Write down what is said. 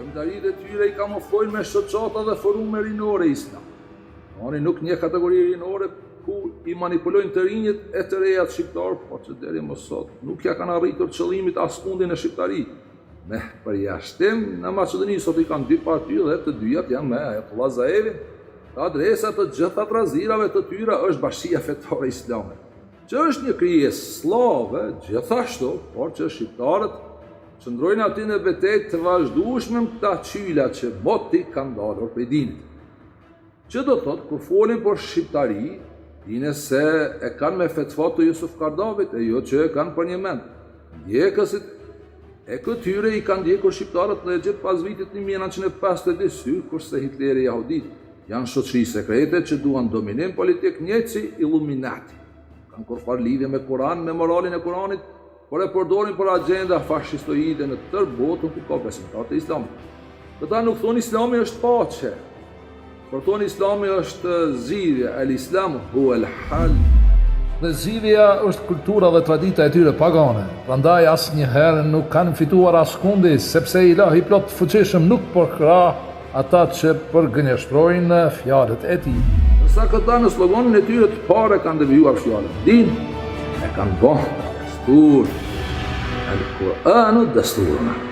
Premtaritë e tyre I kamuflojnë me shoqata dhe forume rinore islam. Oni nuk një kategori rinore ku I manipulojnë të rinjët e të rejat shqiptar, po që deri më sot nuk ja kanë arritur qëllimit askundin e shqiptari. Me përjashtim, në Maqedoni sot I kanë 2 parti dhe të dyjat janë me Ayatollah Zaevin. Adresa të gjitha trazirave të tyre është Bashkia Fetare Islame, që është një krijesë slave gjithashtu, por që shqiptarët qëndrojnë aty në betejë të vazhdueshme këta qyla që boti kanë dalur prej dinit. Që do thotë, kur folin për shqiptari, dine se e kanë me fetva të Jusuf Kardavit, e jo që e kanë për një mend. Ndjekësit e këtyre I kanë ndjekur shqiptarët në Egjipt pas vitit 1952, kurse Hitleri Jahudit janë shoqëri sekrete që duan dominim politik njëjtë si Illuminati. Kanë kurfar lidhje me Kur'an, me moralin e Kur'anit, por e përdorin për agenda fashistoide në tërë botën ku ka besimtar të Islamit. Këta nuk thonë Islami është paqe, por thonë Islami është zgjidhje, el-Islam huwa el-hal. Dhe zgjidhja është kultura dhe tradita e tyre pagane. Prandaj asnjëherë nuk kanë fituar askundi, sepse Ilahi plot fuqishëm nuk përkrah ata që përgënjeshtrojnë fjalët e tij. Nësa këta në sloganin e tyre të pare kanë devijuar fjalën din, e kanë bënë destur. El-Kur'anu desturuna.